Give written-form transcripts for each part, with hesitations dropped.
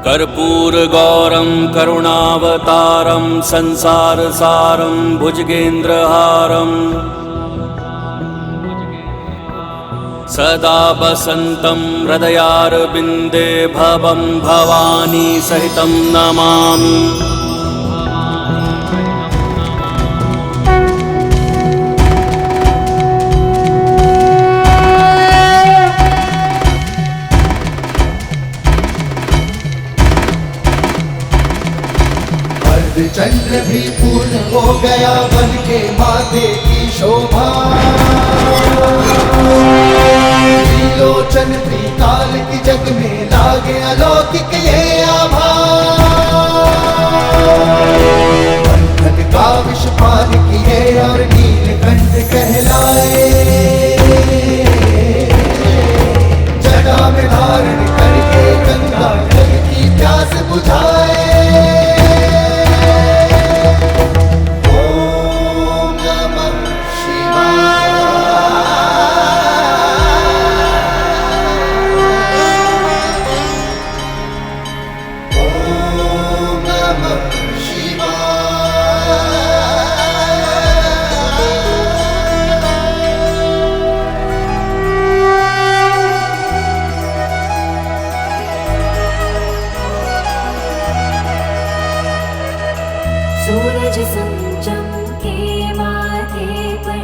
कर्पूरगौरं करुणावतारं संसारसारं भुजगेन्द्रहारम् सदा वसन्तं हृदयारविन्दे भवं भवानी सहितं नमामि। चंद्र भी पूर्ण हो गया बन के माथे की शोभा। त्रिलोचन त्रिकाल की जग में लागे अलौकिक ये आभा। बंधन का विष पार किए और नीलकंठ कहलाए। जटा में धारण करके गंगा जल की प्यास बुझाए। सूरज चमके माथे पर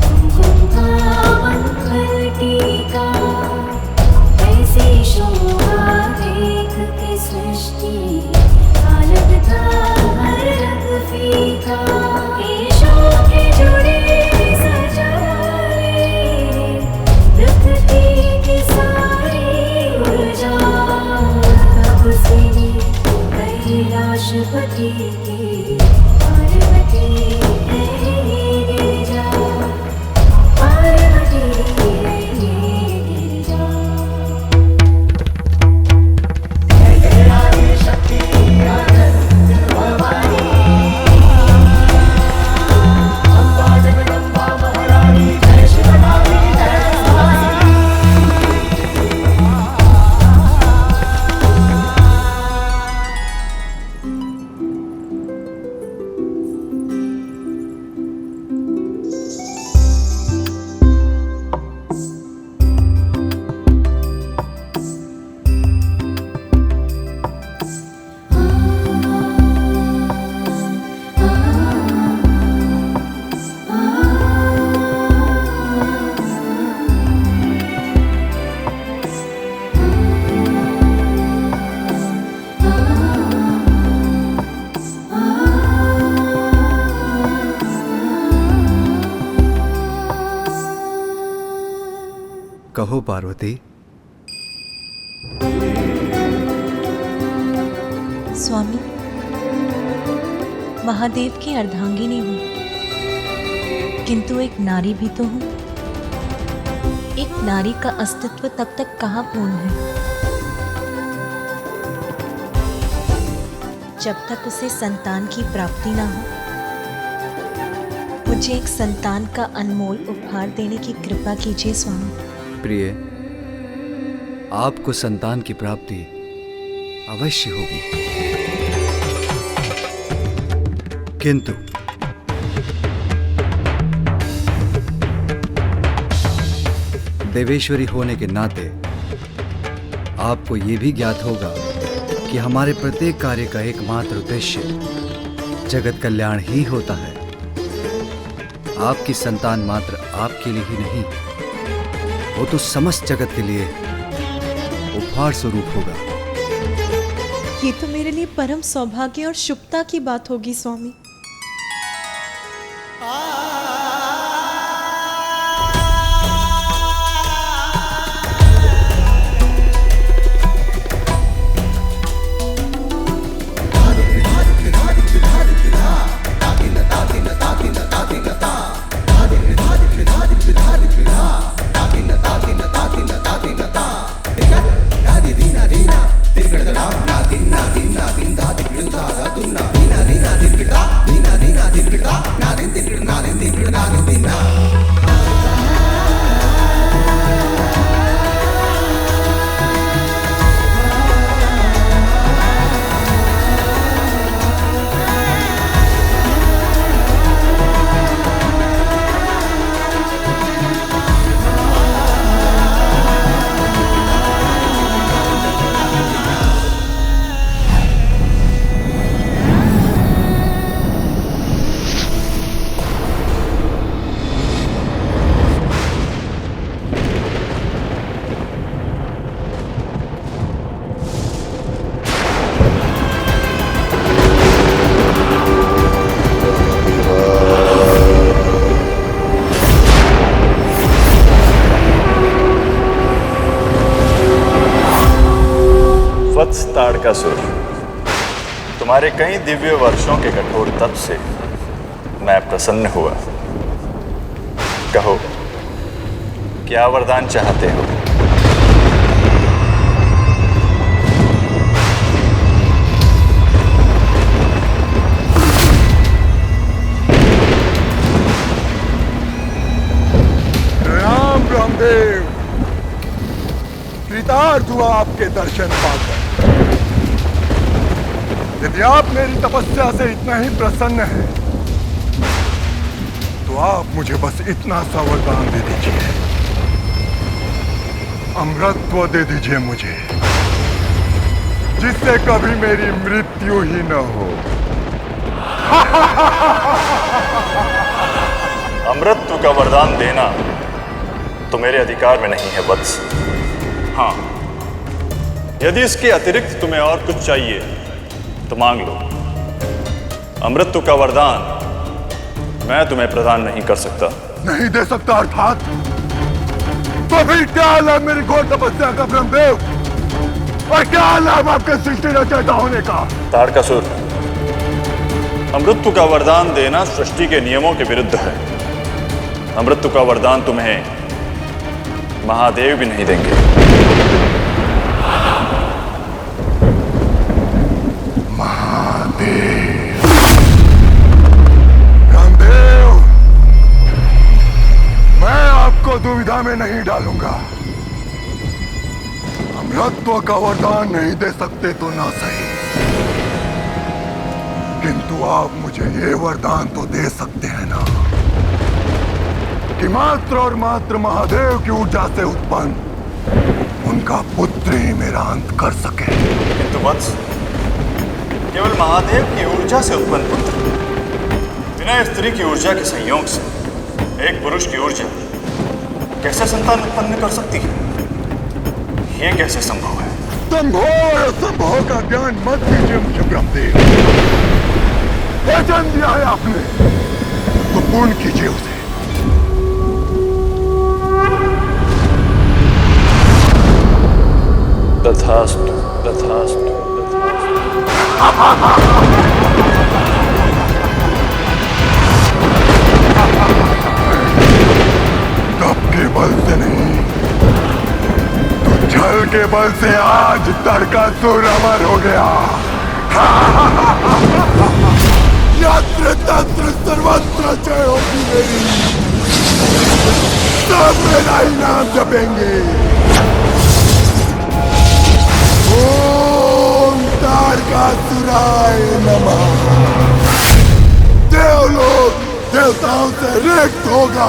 कुमकुम का मंगल टीका। ऐसी शोभा देख के सृष्टि आलग था हर रंग फीका। ईशों के जुड़े सजाए प्रकृति की सारी ऊर्जा। तब से कैलाशपति की पार्वती है गिरिजा। पार्वती है गिरिजा। शक्ति आनंद भवानी अम्बा जगदम्बा महारानी जय शिवरानी जय भवानी। कहो पार्वती। स्वामी, महादेव की अर्धांगिनी हूँ, किंतु एक नारी भी तो हूँ। एक नारी का अस्तित्व तब तक कहाँ पूर्ण है जब तक उसे संतान की प्राप्ति ना हो। मुझे एक संतान का अनमोल उपहार देने की कृपा कीजिए स्वामी। प्रिय, आपको संतान की प्राप्ति अवश्य होगी, किंतु देवेश्वरी होने के नाते आपको ये भी ज्ञात होगा कि हमारे प्रत्येक कार्य का एकमात्र उद्देश्य जगत कल्याण ही होता है। आपकी संतान मात्र आपके लिए ही नहीं, वो तो समस्त जगत के लिए उपहार स्वरूप होगा। ये तो मेरे लिए परम सौभाग्य और शुभता की बात होगी स्वामी। Dina dina dina dina dina dina dina dina dina dina Tarakasur, तुम्हारे कई दिव्य वर्षों के कठोर तप से मैं प्रसन्न हुआ। कहो, क्या वरदान चाहते हो? राम रामदेव, कृतार्थ हुआ आपके दर्शन पाकर। यदि आप मेरी तपस्या से इतना ही प्रसन्न हैं, तो आप मुझे बस इतना सा वरदान दे दीजिए। अमृतत्व दे दीजिए मुझे, जिससे कभी मेरी मृत्यु ही न हो। अमृतत्व का वरदान देना तो मेरे अधिकार में नहीं है वत्स। हाँ, यदि इसके अतिरिक्त तुम्हें और कुछ चाहिए तो मांग लो। अमृतत्व का वरदान मैं तुम्हें प्रदान नहीं कर सकता। नहीं दे सकता अर्थात? तो फिर क्या लाभ मेरी घोर तपस्या का ब्रह्मदेव, और क्या लाभ आपके सृष्टि रचयिता होने का? ताड़कासुर, अमृतत्व का वरदान देना सृष्टि के नियमों के विरुद्ध है। अमृतत्व का वरदान तुम्हें महादेव भी नहीं देंगे। महादेव, रामदेव, मैं आपको दुविधा में नहीं डालूंगा। अमृतत्व का वरदान नहीं दे सकते तो ना सही, किंतु आप मुझे ये वरदान तो दे सकते हैं ना, कि मात्र और मात्र महादेव की ऊर्जा से उत्पन्न उनका पुत्र ही मेरा अंत कर सके। किंतु वत्स, केवल महादेव की ऊर्जा से उत्पन्न पुत्र, बिना स्त्री की ऊर्जा के संयोग से एक पुरुष की ऊर्जा कैसे संतान उत्पन्न कर सकती है? यह कैसे संभव है? संभव और असंभव का ज्ञान मत दीजिए मुझे ब्रह्मदेव। वचन दिया है आपने तो पूर्ण कीजिए उसे। तथास्तु, तथास्तु, तप के बल से नहीं तो छल के बल से आज ताड़कासुर अमर हो गया। यत्र तत्र सर्वत्र जय होगी मेरी, सब मेरा ही नाम जपेंगे। ओम ताड़कासुराय नमः। देवलोक देवताओं से रिक्त होगा,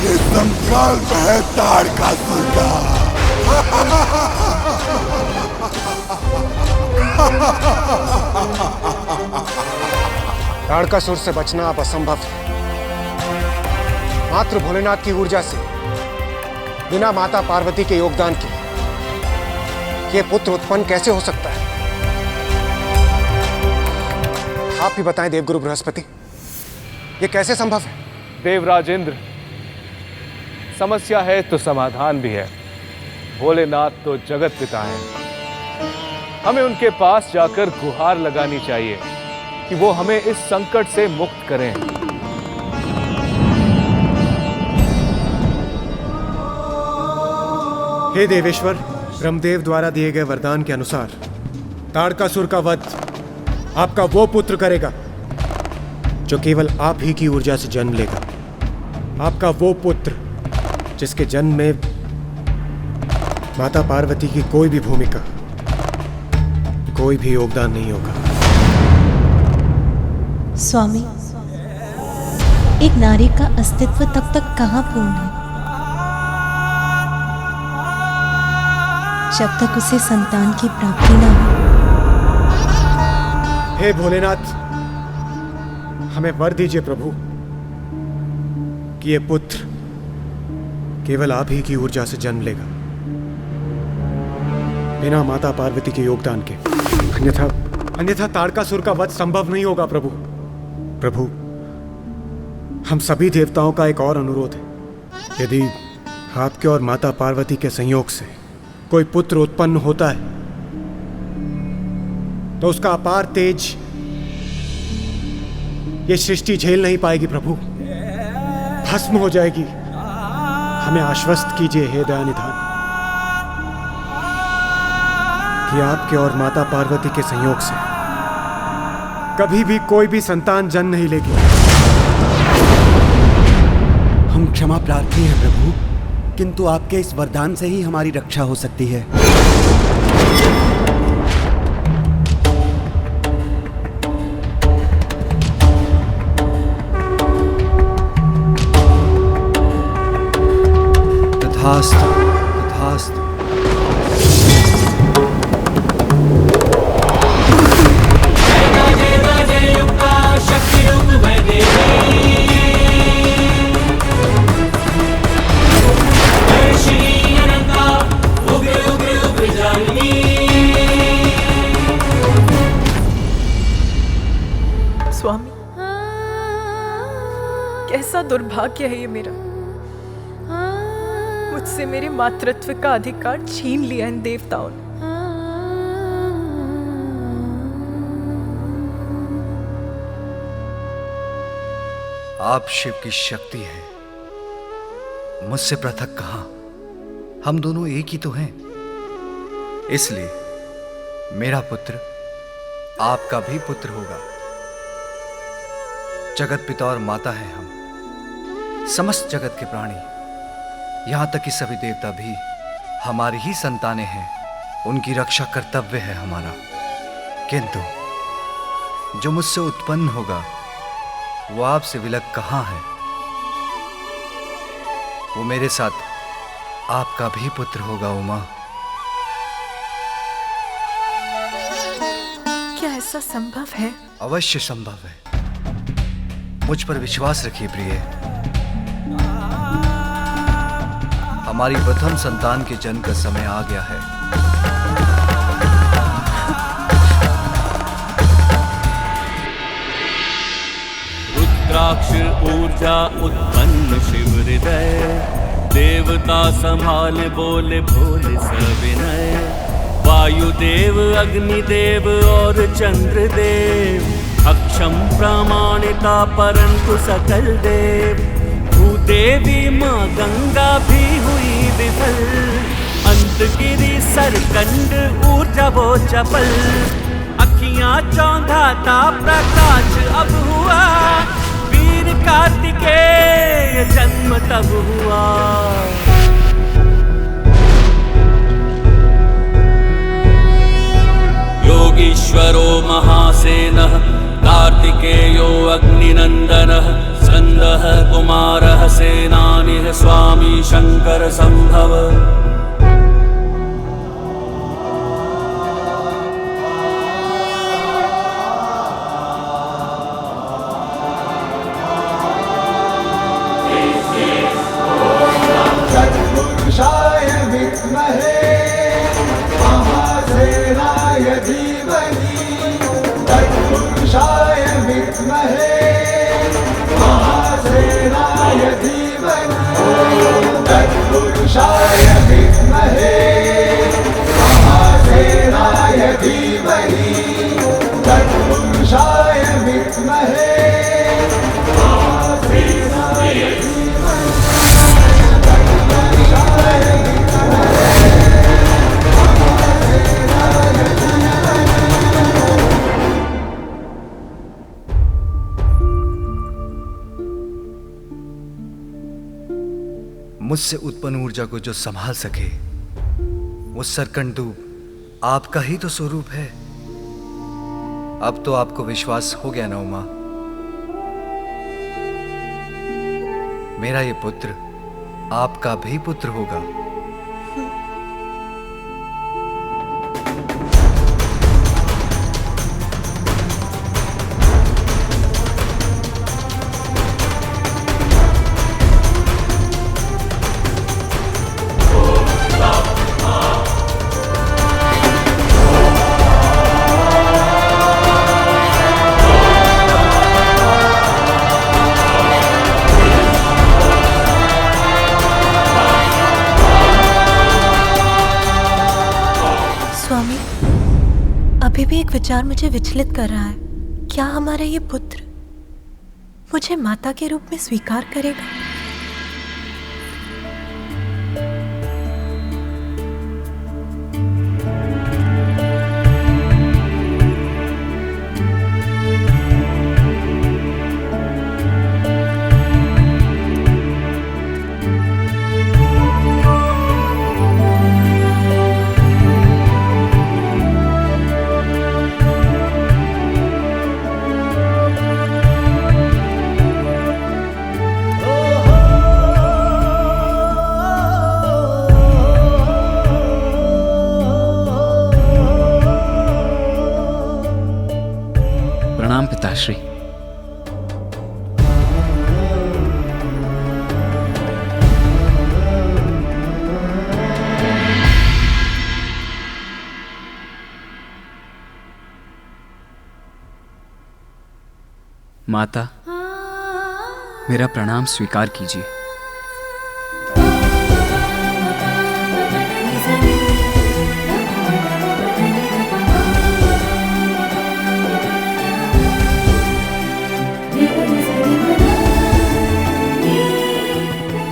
ये संकल्प है ताड़कासुर का। ताड़कासुर से बचना अब असंभव है। मात्र भोलेनाथ की ऊर्जा से, बिना माता पार्वती के योगदान के ये पुत्र उत्पन्न कैसे हो सकता है? आप ही बताएं देवगुरु बृहस्पति, ये कैसे संभव है? देवराजेंद्र, समस्या है तो समाधान भी है। भोलेनाथ तो जगत पिता हैं। हमें उनके पास जाकर गुहार लगानी चाहिए कि वो हमें इस संकट से मुक्त करें। हे देवेश्वर, ब्रह्मदेव द्वारा दिए गए वरदान के अनुसार ताड़कासुर का वध आपका वो पुत्र करेगा जो केवल आप ही की ऊर्जा से जन्म लेगा। आपका वो पुत्र जिसके जन्म में माता पार्वती की कोई भी भूमिका, कोई भी योगदान नहीं होगा। स्वामी, एक नारी का अस्तित्व तब तक कहाँ पूर्ण है जब तक उसे संतान की प्राप्ति न हो। हे भोलेनाथ, हमें वर दीजिए प्रभु कि ये पुत्र केवल आप ही की ऊर्जा से जन्म लेगा, बिना माता पार्वती के योगदान के। अन्यथा ताड़कासुर का वध संभव नहीं होगा प्रभु। प्रभु, हम सभी देवताओं का एक और अनुरोध है। यदि आपके और माता पार्वती के संयोग से कोई पुत्र उत्पन्न होता है तो उसका अपार तेज ये सृष्टि झेल नहीं पाएगी प्रभु, भस्म हो जाएगी। हमें आश्वस्त कीजिए हे दयानिधान कि आपके और माता पार्वती के संयोग से कभी भी कोई भी संतान जन्म नहीं लेगी। हम क्षमा प्रार्थी हैं प्रभु, किंतु आपके इस वरदान से ही हमारी रक्षा हो सकती है। तथास्तु, तथास्तु। स्वामी, कैसा दुर्भाग्य है ये मेरा, मुझसे मेरे मातृत्व का अधिकार छीन लिया इन देवताओं ने। आप शिव की शक्ति हैं, मुझसे पृथक कहां? हम दोनों एक ही तो हैं। इसलिए मेरा पुत्र आपका भी पुत्र होगा। जगत पिता और माता है हम, समस्त जगत के प्राणी, यहां तक कि सभी देवता भी हमारी ही संतानें हैं। उनकी रक्षा कर्तव्य है हमारा। किंतु जो मुझसे उत्पन्न होगा वो आपसे विलग कहां है? वो मेरे साथ आपका भी पुत्र होगा उमा। क्या ऐसा संभव है? अवश्य संभव है। मुझ पर विश्वास रखिए प्रिय। हमारी प्रथम संतान के जन्म का समय आ गया है। रुद्राक्ष ऊर्जा उत्पन्न शिव हृदय, देवता संभाल बोले भोले सविनय। वायुदेव अग्निदेव और चंद्रदेव, अक्षम प्रामाणिका परंतु सकल देव। भूदेवी माँ गंगा भी हुई विफल, अंत गिरी सरकंड ऊर्जा वो चपल। अखियां चौंधाता प्रकाश अब हुआ, वीर कार्तिकेय जन्म तब हुआ। योगीश्वरो महासेनः, कार्तिकेयो अग्निनन्दनः, स्कन्दः कुमारः सेनानिः, स्वामी शंकर संभव। तत्पुरुषाय विद्महे महासेनाय धीमहि, तत्पुरुषाय विद्महे महासेनाय धीमहि, तत्पुरुषाय विद्महे महासेनाय धीमहि, तत्पुरुषाय विद्महे महासेनाय धीमहि। मुझसे उत्पन्न ऊर्जा को जो संभाल सके वो सरकंडू आपका ही तो स्वरूप है। अब तो आपको विश्वास हो गया ना उमा? मेरा ये पुत्र आपका भी पुत्र होगा। अभी भी एक विचार मुझे विचलित कर रहा है। क्या हमारा ये पुत्र मुझे माता के रूप में स्वीकार करेगा? प्रणाम पिताश्री। माता, मेरा प्रणाम स्वीकार कीजिए।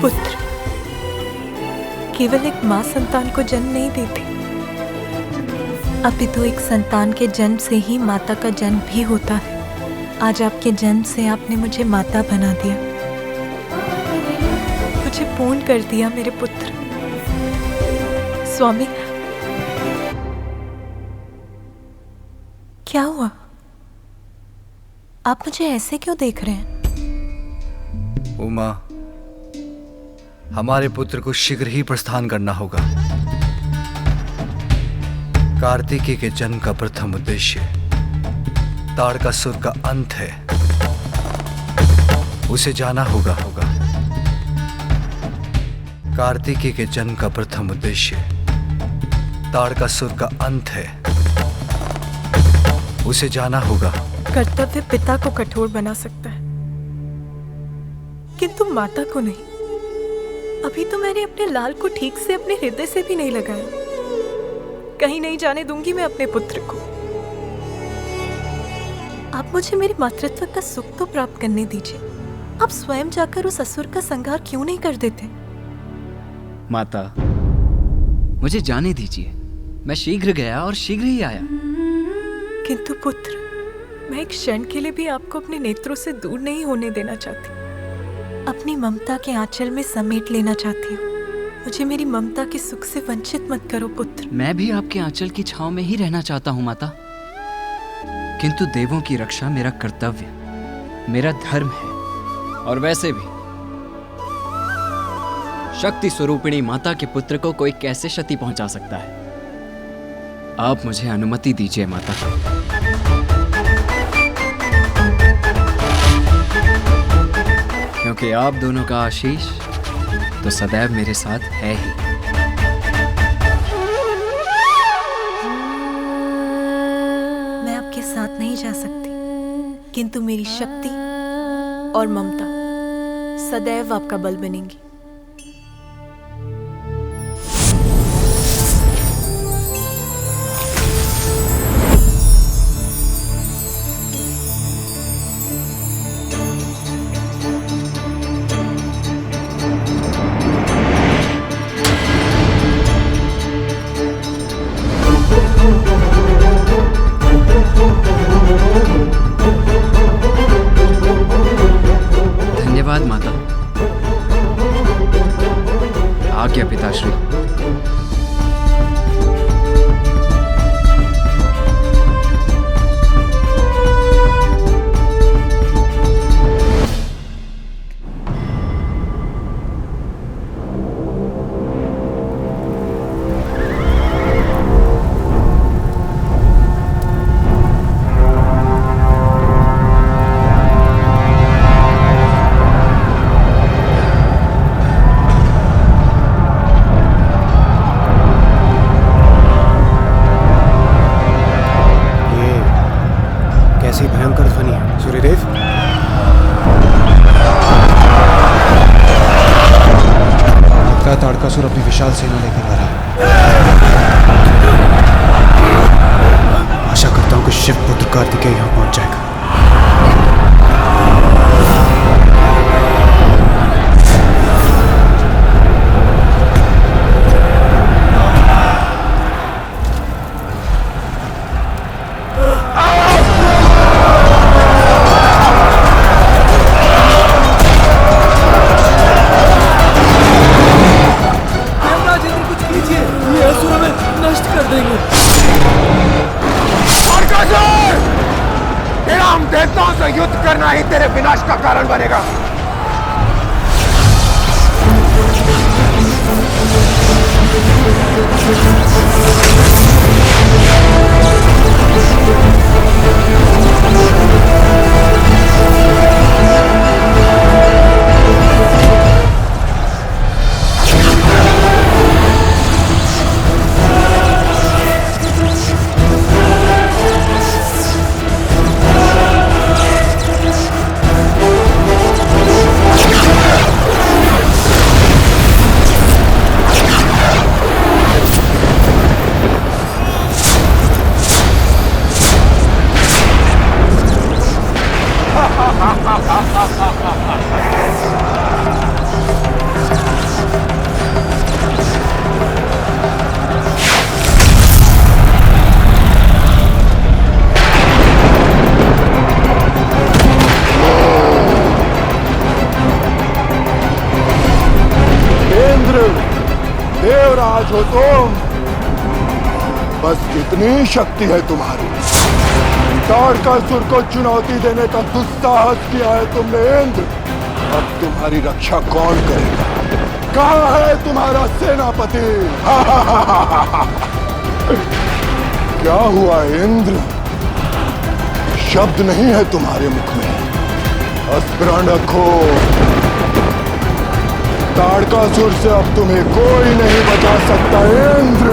पुत्र केवल एक माँ संतान को जन्म नहीं देती, अपितु एक संतान के जन्म से ही माता का जन्म भी होता है। आज आपके जन्म से आपने मुझे माता बना दिया, मुझे पूर्ण कर दिया मेरे पुत्र। स्वामी, क्या हुआ? आप मुझे ऐसे क्यों देख रहे हैं? उमा, हमारे पुत्र को शीघ्र ही प्रस्थान करना होगा। कार्तिकेय के जन्म का प्रथम उद्देश्य ताड़कासुर का अंत है। उसे जाना होगा। कार्तिकेय के जन्म का प्रथम उद्देश्य ताड़कासुर का अंत है। उसे जाना होगा। कर्तव्य पिता को कठोर बना सकता है, किंतु माता को नहीं। अभी तो मैंने अपने लाल को ठीक से अपने हृदय से भी नहीं लगाया। कहीं नहीं जाने दूंगी मैं अपने पुत्र को। आप मुझे मेरे मातृत्व का सुख तो प्राप्त करने दीजिए। आप स्वयं जाकर उस असुर का संहार क्यों नहीं कर देते? माता, मुझे जाने दीजिए। मैं शीघ्र गया और शीघ्र ही आया। किंतु पुत्र, मैं एक क्षण के लिए भी आपको अपने नेत्रों से दूर नहीं होने देना चाहती। अपनी ममता के आंचल में समेट लेना चाहती हूँ। मुझे मेरी ममता के सुख से वंचित मत करो पुत्र। मैं भी आपके आंचल की छांव में ही रहना चाहता हूँ माता, किंतु देवों की रक्षा मेरा कर्तव्य, मेरा धर्म है। और वैसे भी शक्ति स्वरूपिणी माता के पुत्र को कोई कैसे क्षति पहुंचा सकता है? आप मुझे अनुमति दीजिए माता। क्योंकि आप दोनों का आशीष तो सदैव मेरे साथ है ही। मैं आपके साथ नहीं जा सकती, किंतु मेरी शक्ति और ममता सदैव आपका बल बनेंगी। धन्यवाद माता। आज्ञा पिताश्री। कैसी भयंकर ध्वनि है सूर्यदेव। लगता है ताड़कासुर अपनी विशाल सेना लेकर आ रहा है। आशा तो युद्ध करना ही तेरे विनाश का कारण बनेगा। देवराज हो तुम, बस कितनी शक्ति है तुम्हारी। तारकासुर को चुनौती देने का दुस्साहस किया है तुमने इंद्र। अब तुम्हारी रक्षा कौन करेगा? कहाँ है तुम्हारा सेनापति? क्या हुआ इंद्र? शब्द नहीं है तुम्हारे मुख में। अस्त्र रखो। तारकासुर से अब तुम्हें कोई नहीं बचा सकता इंद्र।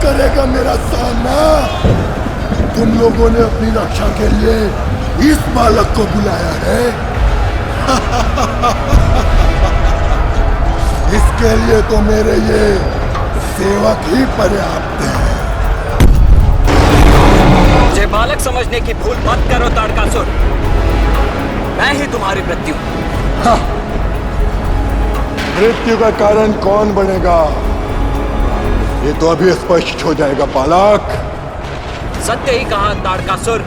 करेगा मेरा सामना। तुम लोगों ने अपनी रक्षा के लिए इस बालक को बुलाया है। इसके लिए तो मेरे ये सेवक ही पर्याप्त हैं। मुझे बालक समझने की भूल मत करो तारकासुर। मैं ही तुम्हारी मृत्यु। मृत्यु का कारण कौन बनेगा ये तो अभी स्पष्ट हो जाएगा बालक। सत्य ही कहा तारकासुर,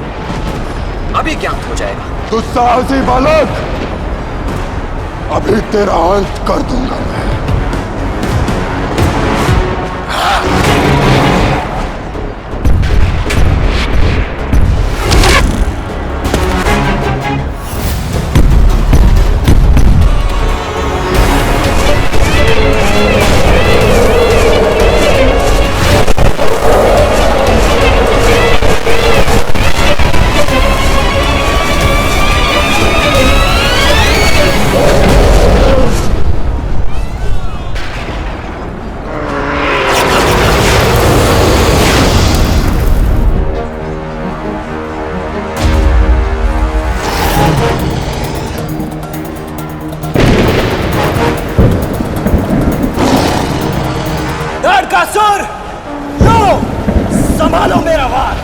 अभी ज्ञात हो जाएगा। तू साहसी बालक, अभी तेरा अंत कर दूंगा मैं। तारकासुर, लो संभालो मेरा वार।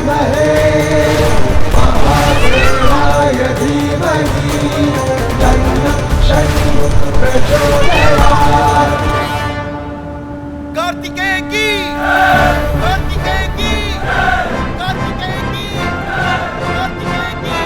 विद्महे महादेवाय धीमहि तन्नो शक्तिः प्रचोदयात्। कार्तिकेय की, कार्तिकेय की, कार्तिकेय की, कार्तिकेय की।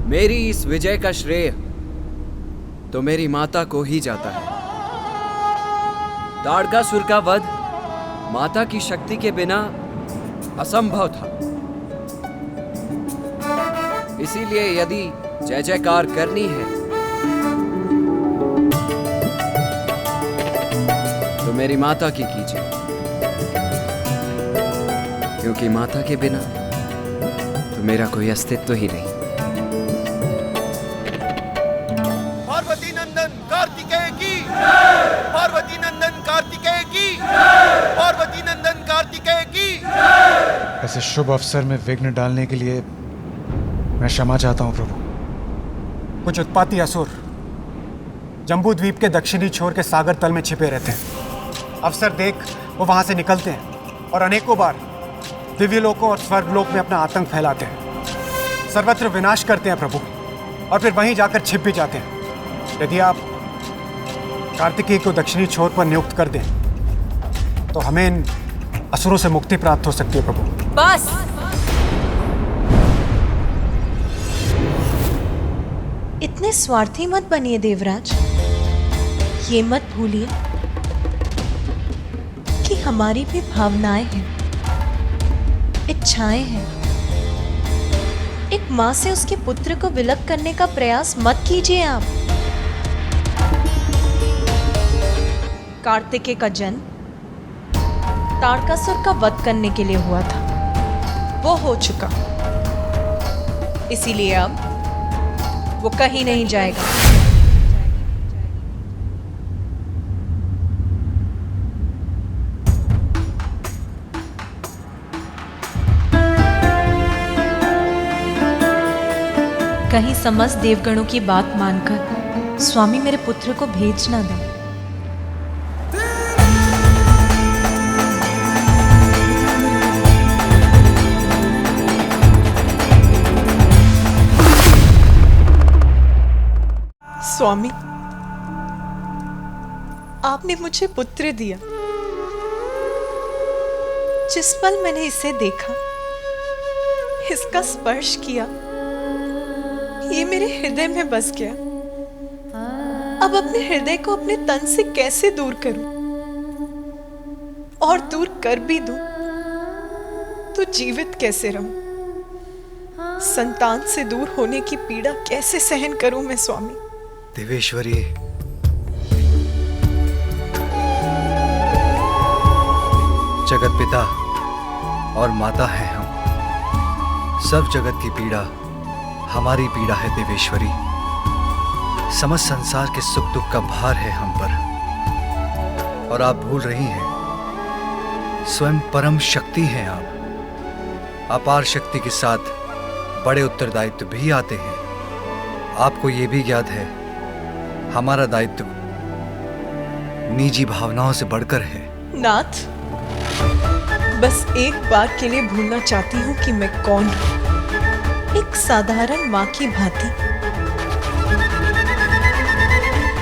मेरी इस विजय का श्रेय तो मेरी माता को ही जाता है। ताड़कासुर का वध माता की शक्ति के बिना असंभव था। इसीलिए यदि जय जयकार करनी है तो मेरी माता की कीजिए, क्योंकि माता के बिना तो मेरा कोई अस्तित्व ही नहीं। पार्वती नंदन कार्तिकेय की, पार्वती नंदन कार्तिकेय की, पार्वती नंदन कार्तिकेय की। ऐसे शुभ अवसर में विघ्न डालने के लिए मैं क्षमा चाहता हूं प्रभु। कुछ उत्पाती असुर जम्बू द्वीप के दक्षिणी छोर के सागर तल में छिपे रहते हैं। अवसर देख वो वहां से निकलते हैं और अनेकों बार दिव्यलोकों और स्वर्गलोक में अपना आतंक फैलाते हैं, सर्वत्र विनाश करते हैं प्रभु, और फिर वहीं जाकर छिप भी जाते हैं। यदि आप कार्तिकेय को दक्षिणी छोर पर नियुक्त कर दें तो हमें इन असुरों से मुक्ति प्राप्त हो सकती है प्रभु। बस, इतने स्वार्थी मत बनिए देवराज। ये मत भूलिए कि हमारी भी भावनाएं हैं, इच्छाएं हैं। एक माँ से उसके पुत्र को विलग करने का प्रयास मत कीजिए आप। कार्तिकेय का जन्म ताड़कासुर का वध करने के लिए हुआ था, वो हो चुका। इसीलिए अब वो कहीं नहीं जाएगा। कहीं समस्त देवगणों की बात मानकर स्वामी मेरे पुत्र को भेज ना दें। स्वामी, आपने मुझे पुत्र दिया। जिस पल मैंने इसे देखा, इसका स्पर्श किया, ये मेरे हृदय में बस गया। अब अपने हृदय को अपने तन से कैसे दूर करूं? और दूर कर भी दूं तो जीवित कैसे रहूं? संतान से दूर होने की पीड़ा कैसे सहन करूं मैं स्वामी? देवेश्वरी, जगत पिता और माता है हम। सब जगत की पीड़ा हमारी पीड़ा है देवेश्वरी। समस्त संसार के सुख दुख का भार है हम पर। और आप भूल रही हैं, स्वयं परम शक्ति हैं आप। अपार शक्ति के साथ बड़े उत्तरदायित्व भी आते हैं। आपको ये भी ज्ञात है, हमारा दायित्व निजी भावनाओं से बढ़कर है। नाथ, बस एक बार के लिए भूलना चाहती हूँ कि मैं कौन हूँ। एक साधारण माँ की भांति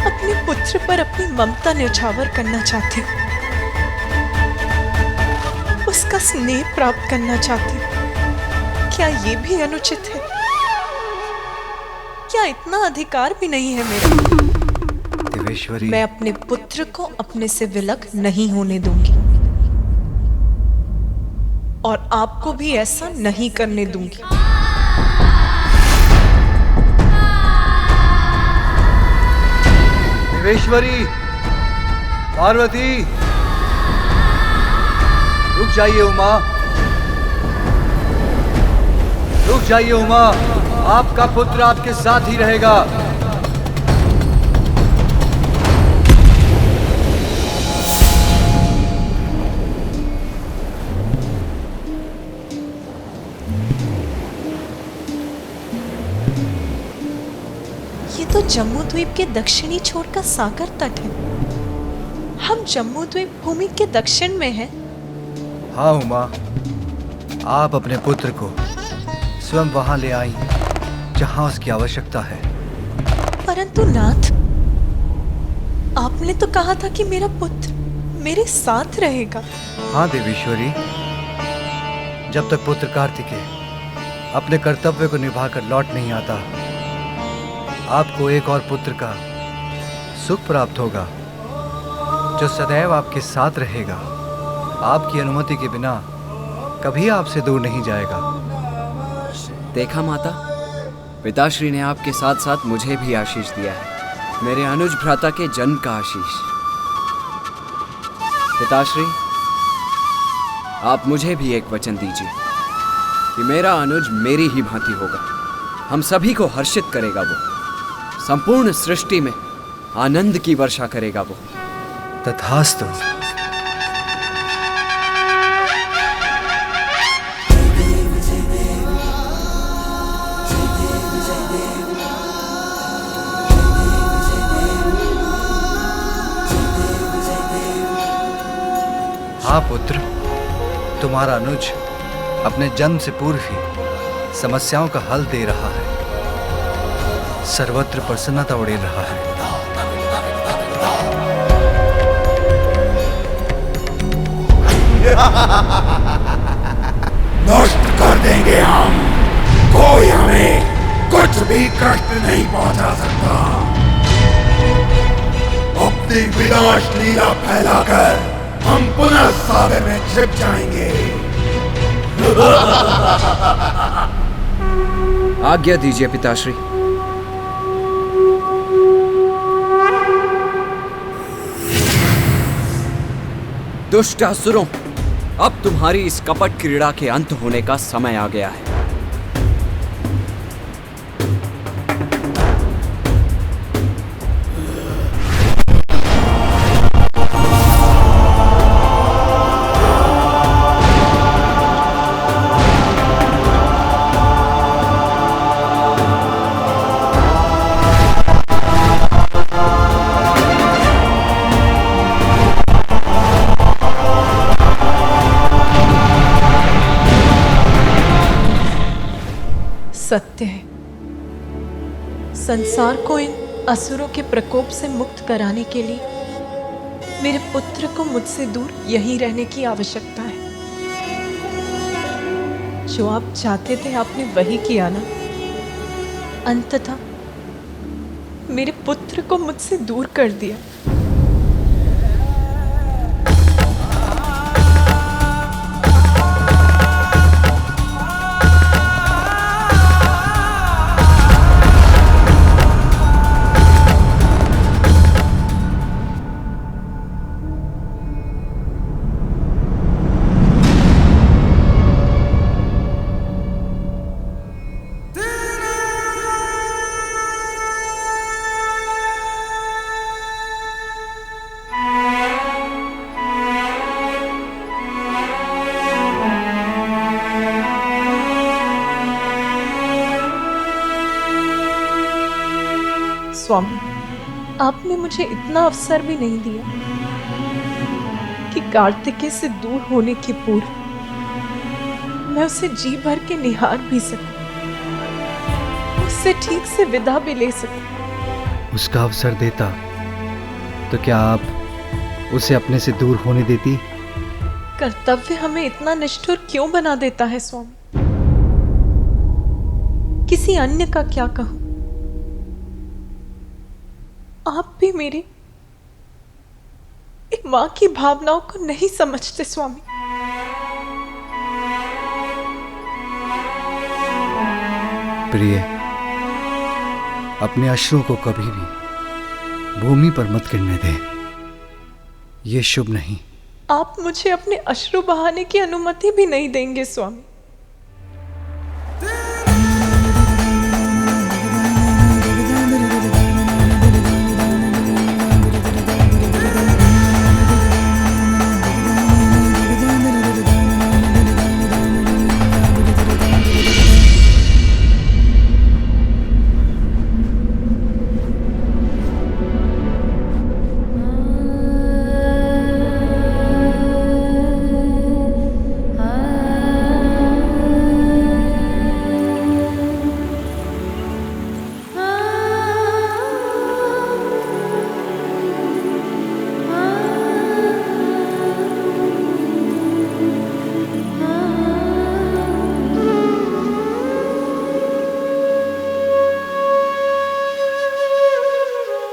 अपने पुत्र पर अपनी ममता न्यौछावर करना चाहती हूँ, उसका स्नेह प्राप्त करना चाहती हूँ। क्या ये भी अनुचित है? क्या इतना अधिकार भी नहीं है मेरा? देवेश्वरी, मैं अपने पुत्र को अपने से विलग नहीं होने दूंगी और आपको भी ऐसा नहीं करने दूंगी। देवेश्वरी, पार्वती, रुक जाइए उमा, रुक जाइए उमा, आपका पुत्र आपके साथ ही रहेगा। ये तो जम्मू द्वीप के दक्षिणी छोर का सागर तट है। हम जम्मू द्वीप भूमि के दक्षिण में हैं। हाँ उमा, आप अपने पुत्र को स्वयं वहां ले आई जहां उसकी आवश्यकता है। परंतु नाथ, आपने तो कहा था कि मेरा पुत्र मेरे साथ रहेगा। हाँ देवेश्वरी, जब तक पुत्र कार्तिकेय अपने कर्तव्य को निभाकर लौट नहीं आता, आपको एक और पुत्र का सुख प्राप्त होगा जो सदैव आपके साथ रहेगा। आपकी अनुमति के बिना कभी आपसे दूर नहीं जाएगा। देखा माता, पिताश्री ने आपके साथ साथ मुझे भी आशीष दिया है, मेरे अनुज भ्राता के जन्म का आशीष। पिताश्री, आप मुझे भी एक वचन दीजिए कि मेरा अनुज मेरी ही भांति होगा, हम सभी को हर्षित करेगा, वो संपूर्ण सृष्टि में आनंद की वर्षा करेगा वो। तथास्तु। हाँ पुत्र, तुम्हारा अनुज अपने जन्म से पूर्व ही समस्याओं का हल दे रहा है, सर्वत्र प्रसन्नता उड़ेल रहा है। नष्ट कर देंगे हम, कोई हमें कुछ भी कष्ट नहीं पहुंचा सकता। अपनी विनाश लीला फैलाकर हम पुनः सागर में छिप जाएंगे। आज्ञा दीजिए पिताश्री। दुष्ट असुरों, अब तुम्हारी इस कपट क्रीड़ा के अंत होने का समय आ गया है। सत्य है, संसार को इन असुरों के प्रकोप से मुक्त कराने के लिए मेरे पुत्र को मुझसे दूर यहीं रहने की आवश्यकता है। जो आप चाहते थे आपने वही किया ना। अंततः मेरे पुत्र को मुझसे दूर कर दिया। स्वामी, आपने मुझे इतना अवसर भी नहीं दिया कि कार्तिकेय से दूर होने के पूर्व मैं उसे जी भर के निहार भी सकूं, उससे ठीक से विदा भी ले सकूं। उसका अवसर देता तो क्या आप उसे अपने से दूर होने देती? कर्तव्य हमें इतना निष्ठुर क्यों बना देता है स्वामी? किसी अन्य का क्या कहूं? आप भी मेरी एक मां की भावनाओं को नहीं समझते स्वामी। प्रिय, अपने अश्रुओं को कभी भी भूमि पर मत गिरने दे, ये शुभ नहीं। आप मुझे अपने अश्रु बहाने की अनुमति भी नहीं देंगे स्वामी।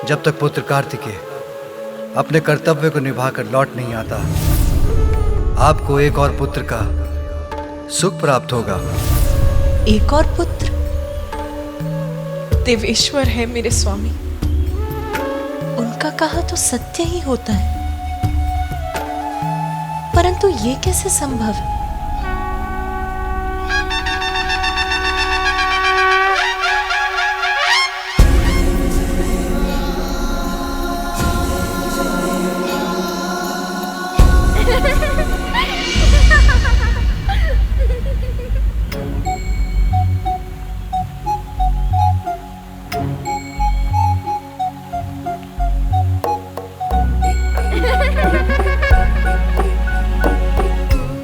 जब तक पुत्र कार्तिकेय अपने कर्तव्य को निभाकर लौट नहीं आता, आपको एक और पुत्र का सुख प्राप्त होगा। एक और पुत्र? देवेश्वर है मेरे स्वामी, उनका कहा तो सत्य ही होता है, परंतु ये कैसे संभव है?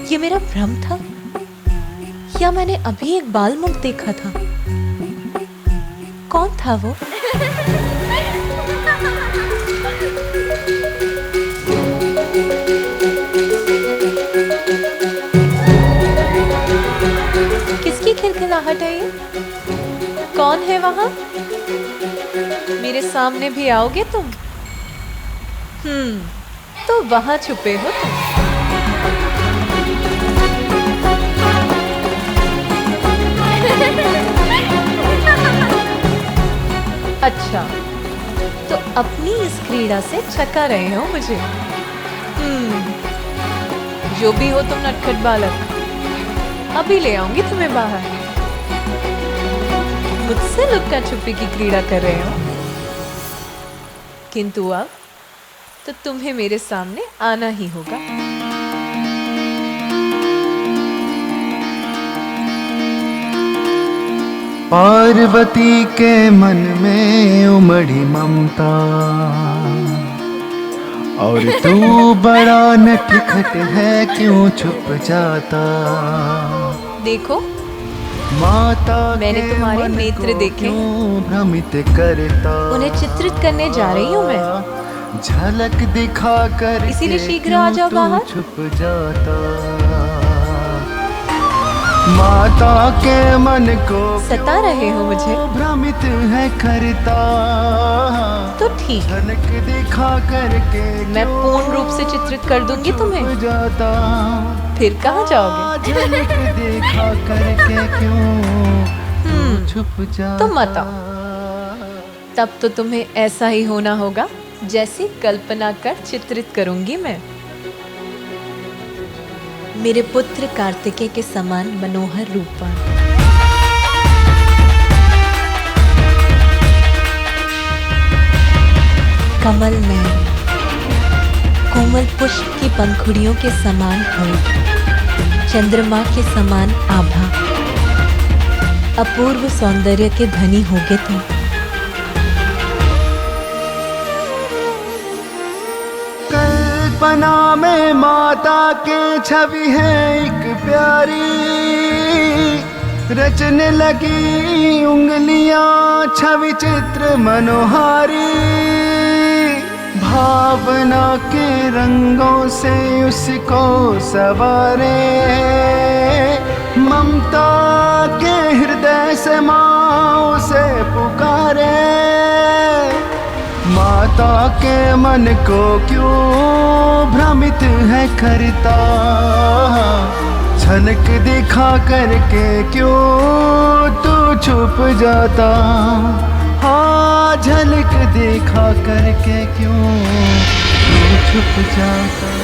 ये मेरा भ्रम था या मैंने अभी एक बाल मुख देखा था? कौन था वो? किसकी खिलखिलाहट है ये? कौन है वहां? मेरे सामने भी आओगे तुम? तो वहां छुपे हो तुम। अच्छा, तो अपनी इस क्रीड़ा से छका रहे हो मुझे। जो भी हो तुम नटखट बालक, अभी ले आऊंगी तुम्हें बाहर। मुझसे लुक्का छुपी की क्रीड़ा कर रहे हो, किंतु अब तो तुम्हें मेरे सामने आना ही होगा। पार्वती के मन में उमड़ी ममता, और तू बड़ा नटखट है, क्यों छुप जाता? देखो माता मैंने तुम्हारे नेत्र देखे, भ्रमित करता, उन्हें चित्रित करने जा रही हूँ मैं। झलक दिखा कर इसीलिए शीघ्र आ जाओ बाहर। छुप जाता, माता के मन को सता रहे हो मुझे, भ्रमित है करता, तो ठीक, झलक दिखा करके मैं पूर्ण रूप से चित्रित कर दूंगी तुम्हें। जाता, फिर कहाँ जाओगे? झलक दिखा करके क्यों छुप जाता? तो मत आओ, तब तो तुम्हें ऐसा ही होना होगा जैसी कल्पना कर चित्रित करूंगी मैं। मेरे पुत्र कार्तिकेय के समान मनोहर रूपवान, कमल में कोमल पुष्प की पंखुड़ियों के समान होठ, चंद्रमा के समान आभा, अपूर्व सौंदर्य के धनी होगे तुम। कल्पना में माता की छवि है एक प्यारी, रचने लगी उंगलियां छवि चित्र मनोहारी, भावना के रंगों से उसको सवारे, ममता के हृदय से माँ उसे पुकारे। माता के मन को क्यों भ्रमित है करता, झलक दिखा करके क्यों तू छुप जाता। हाँ, झलक दिखा करके क्यों तू छुप जाता।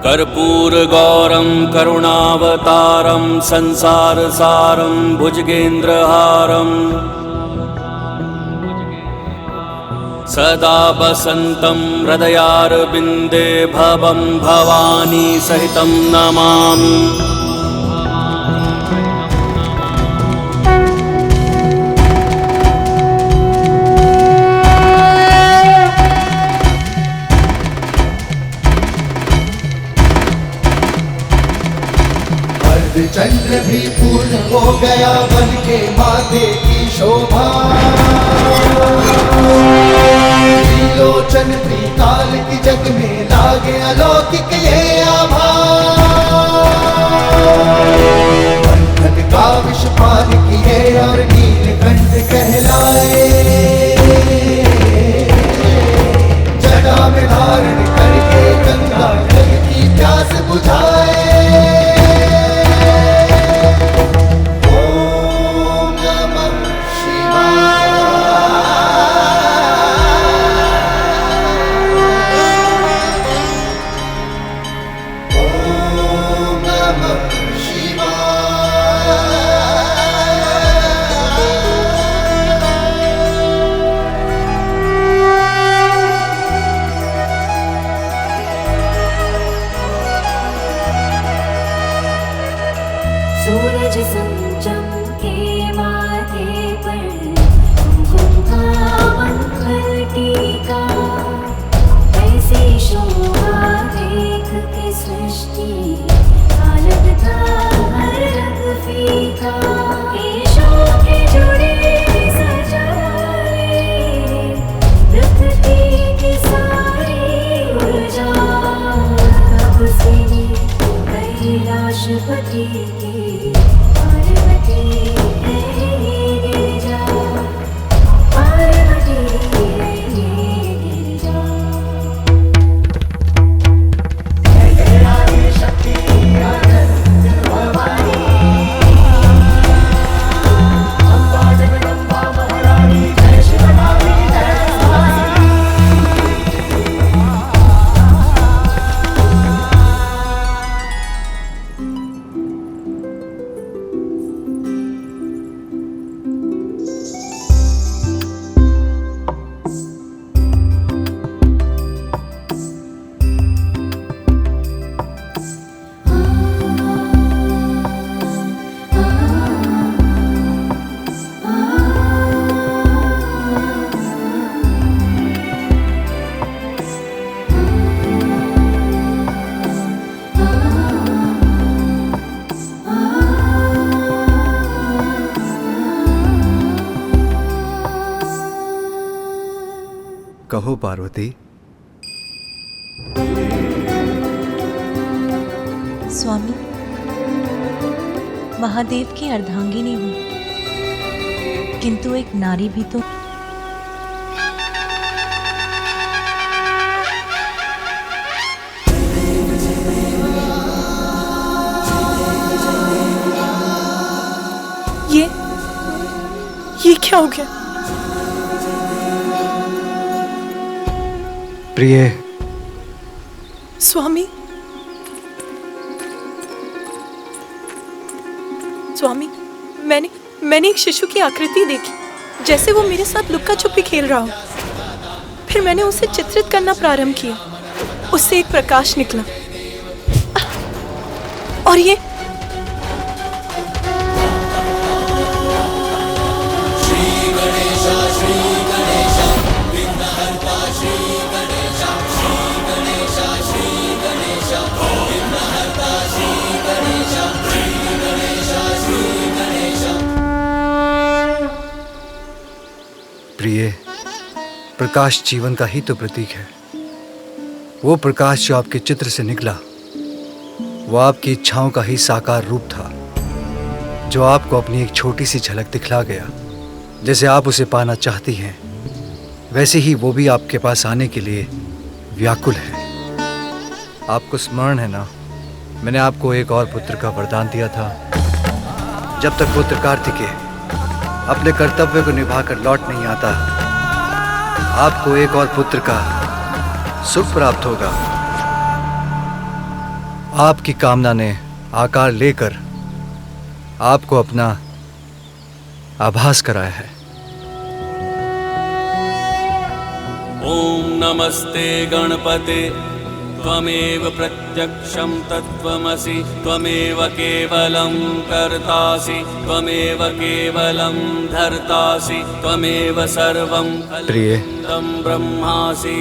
कर्पूरगौरं करुणावतारं संसारसारं भुजगेन्द्रहारं सदा वसन्तं हृदयारविन्दे भवं भवानी सहितं नमामि। चंद्र भी पूर्ण हो गया बन के माथे की शोभा, त्रिलोचन त्रिकाल की जग में लागे अलौकिक ये आभा। बंधन का विष पान किए और नीलकंठ कहलाए, जटा में धारण करके गंगा जल की प्यास बुझाए। सूरज चमके माथे पर कुमकुम का मंगल टीका, ऐसी शोभा देख के सृष्टि का लगता हर रंग फीका। ईशों के जुड़े सजाए प्रकृति की सारी ऊर्जा, कब से कैलाशपति की पार्वती है ये गिरिजा, पार्वती है ये गिरिजा। जय जय आदि शक्ति आनंद भवानी, अम्बा जगदम्बा महारानी, जय शिवरानी जय भवानी। कहो पार्वती। स्वामी, महादेव की अर्धांगिनी हूँ, किंतु एक नारी भी तो। क्या हो गया? प्रिय। स्वामी, स्वामी, मैंने एक शिशु की आकृति देखी, जैसे वो मेरे साथ लुक्का छुपी खेल रहा हो। फिर मैंने उसे चित्रित करना प्रारंभ किया। उससे एक प्रकाश निकला और ये प्रिय, प्रकाश जीवन का ही तो प्रतीक है। वो प्रकाश जो आपके चित्र से निकला, वो आपकी इच्छाओं का ही साकार रूप था, जो आपको अपनी एक छोटी सी झलक दिखला गया। जैसे आप उसे पाना चाहती हैं, वैसे ही वो भी आपके पास आने के लिए व्याकुल है। आपको स्मरण है ना, मैंने आपको एक और पुत्र का वरदान दिया था। जब तक पुत्र कार्तिकेय अपने कर्तव्य को निभाकर लौट नहीं आता, आपको एक और पुत्र का सुख प्राप्त होगा। आपकी कामना ने आकार लेकर आपको अपना आभास कराया है। ओम नमस्ते गणपते त्वमेव प्रत्यक्षं तत्त्वमसि त्वमेव केवलं कर्तासि त्वमेव केवलं धर्तासि त्वमेव सर्वं खल्विदं ब्रह्मासि।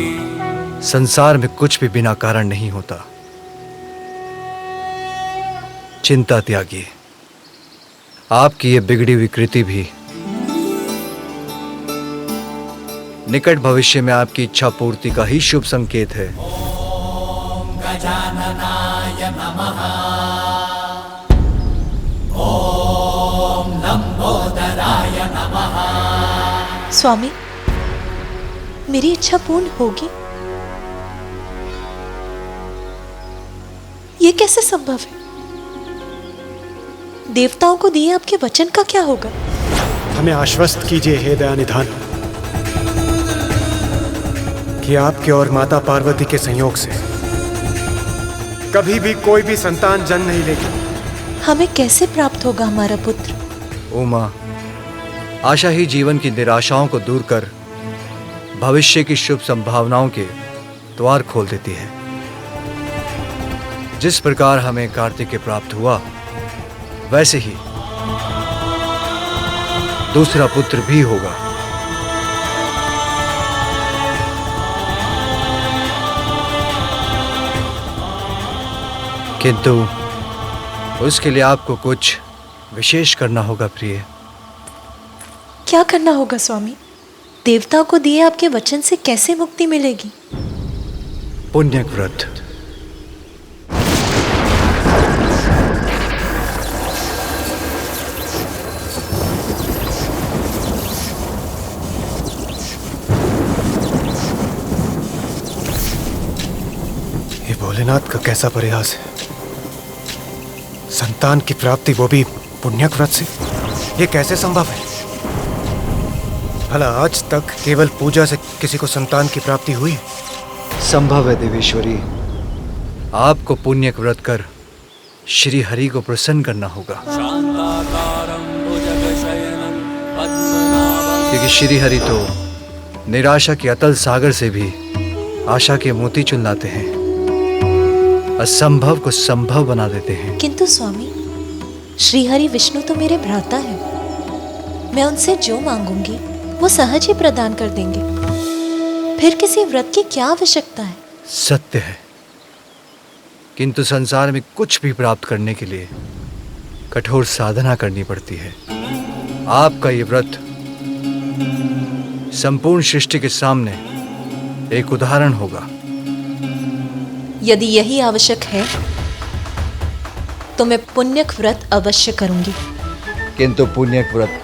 संसार में कुछ भी बिना कारण नहीं होता। चिंता त्यागिए। आपकी ये बिगड़ी हुई कृति भी निकट भविष्य में आपकी इच्छा पूर्ति का ही शुभ संकेत है। गजाननाय नमः। ओम लंबोदराय नमः। स्वामी, मेरी इच्छा पूर्ण होगी? ये कैसे संभव है? देवताओं को दिए आपके वचन का क्या होगा? हमें आश्वस्त कीजिए हे दयानिधान कि आपके और माता पार्वती के संयोग से कभी भी कोई भी संतान जन्म नहीं लेगी। हमें कैसे प्राप्त होगा हमारा पुत्र? उमा, आशा ही जीवन की निराशाओं को दूर कर भविष्य की शुभ संभावनाओं के द्वार खोल देती है। जिस प्रकार हमें कार्तिकेय प्राप्त हुआ, वैसे ही दूसरा पुत्र भी होगा। किंतु उसके लिए आपको कुछ विशेष करना होगा प्रिय। क्या करना होगा स्वामी? देवताओं को दिए आपके वचन से कैसे मुक्ति मिलेगी? पुण्यक व्रत। ये भोलेनाथ का कैसा प्रयास है। संतान की प्राप्ति, वो भी पुण्यक व्रत से। ये कैसे संभव है? भला आज तक केवल पूजा से किसी को संतान की प्राप्ति हुई? संभव है देवेश्वरी। आपको पुण्यक व्रत कर श्री हरि को प्रसन्न करना होगा, क्योंकि श्री हरि तो निराशा के अतल सागर से भी आशा के मोती चुन लाते हैं, असंभव को संभव बना देते हैं। किंतु स्वामी, श्रीहरि विष्णु तो मेरे भ्राता हैं। मैं उनसे जो मांगूंगी वो सहज ही प्रदान कर देंगे। फिर किसी व्रत की क्या आवश्यकता है? सत्य है, किंतु संसार में कुछ भी प्राप्त करने के लिए कठोर साधना करनी पड़ती है। आपका ये व्रत संपूर्ण सृष्टि के सामने एक उदाहरण होगा। यदि यही आवश्यक है तो मैं पुण्यक व्रत अवश्य करूंगी। किंतु पुण्यक व्रत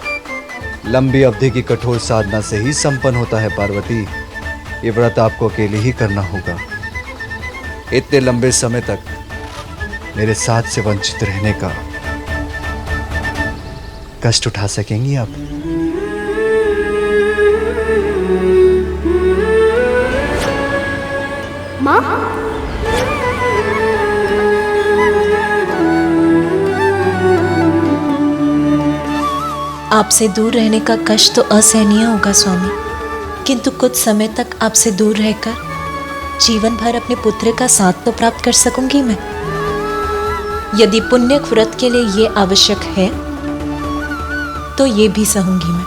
लंबी अवधि की कठोर साधना से ही संपन्न होता है पार्वती। ये व्रत आपको अकेले ही करना होगा। इतने लंबे समय तक मेरे साथ से वंचित रहने का कष्ट उठा सकेंगी आप? आपसे दूर रहने का कष्ट तो असहनीय होगा स्वामी, किंतु कुछ समय तक आपसे दूर रहकर जीवन भर अपने पुत्र का साथ तो प्राप्त कर सकूंगी मैं। यदि पुण्य व्रत के लिए ये आवश्यक है तो ये भी सहूंगी मैं।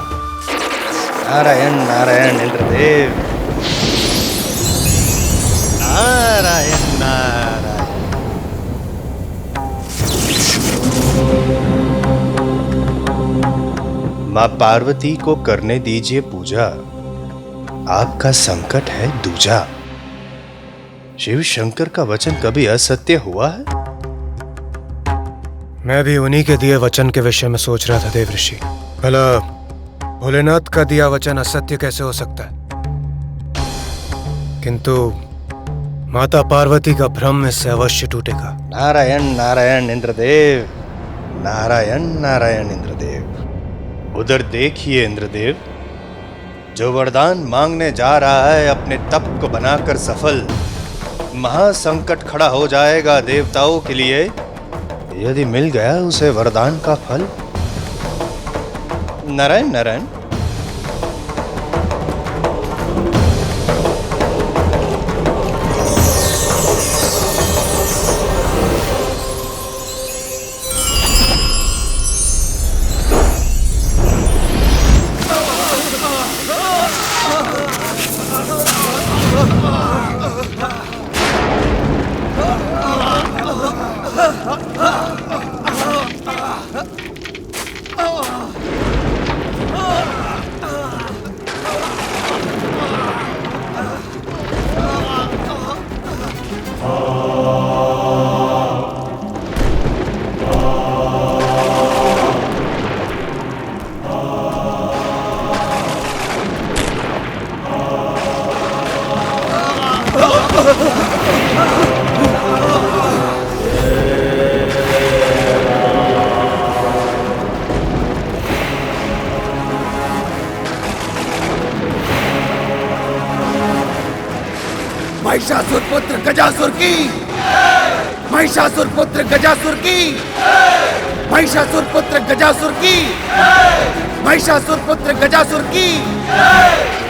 नारायण नारायण इंद्रदेव, नारायण नारायण। माँ पार्वती को करने दीजिए पूजा, आपका संकट है दूजा। शिव शंकर का वचन कभी असत्य हुआ है? मैं भी उन्हीं के दिए वचन के विषय में सोच रहा था देव ऋषि। भला भोलेनाथ का दिया वचन असत्य कैसे हो सकता है? किंतु माता पार्वती का भ्रम इससे अवश्य टूटेगा। नारायण नारायण इंद्रदेव, नारायण नारायण इंद्रदेव। उधर देखिए इंद्रदेव, जो वरदान मांगने जा रहा है अपने तप को बनाकर सफल, महासंकट खड़ा हो जाएगा देवताओं के लिए यदि मिल गया उसे वरदान का फल। नारायण नारायण। महिषासुर पुत्र गजासुर की, महिषासुर पुत्र गजासुर की, महिषासुर पुत्र गजासुर की, महिषासुर पुत्र गजासुर की,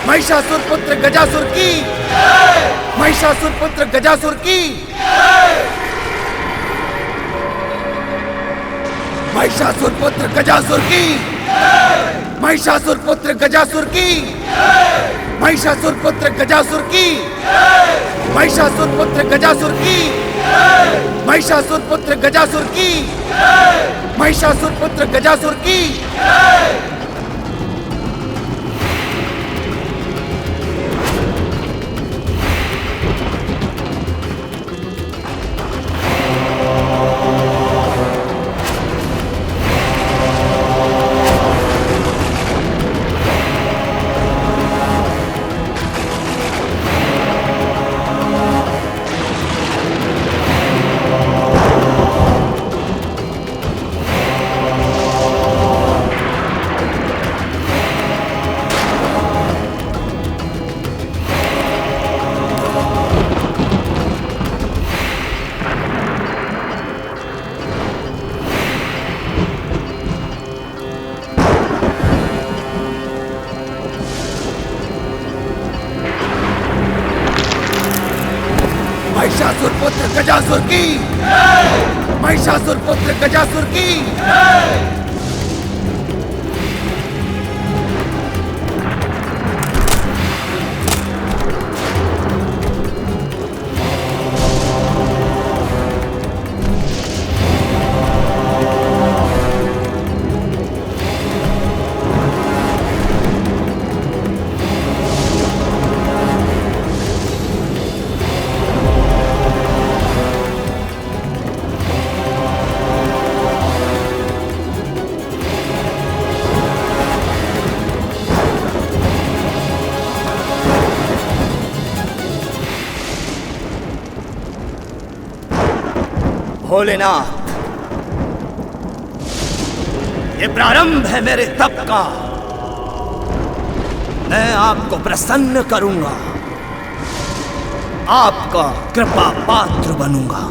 महिषासुर पुत्र गजासुर की, महिषासुर पुत्र गजासुर की, महिषासुर पुत्र गजासुर की, महिषासुर पुत्र गजासुर की, महिषासुर पुत्र गजासुर की, महिषासुर पुत्र गजासुर की, महिषासुर पुत्र गजासुर की, महिषासुर पुत्र गजासुर की। महिषासुर पुत्र गजासुर की, महिषासुर पुत्र गजासुर की। भोलेनाथ, ये प्रारंभ है मेरे तप का। मैं आपको प्रसन्न करूंगा, आपका कृपा पात्र बनूंगा।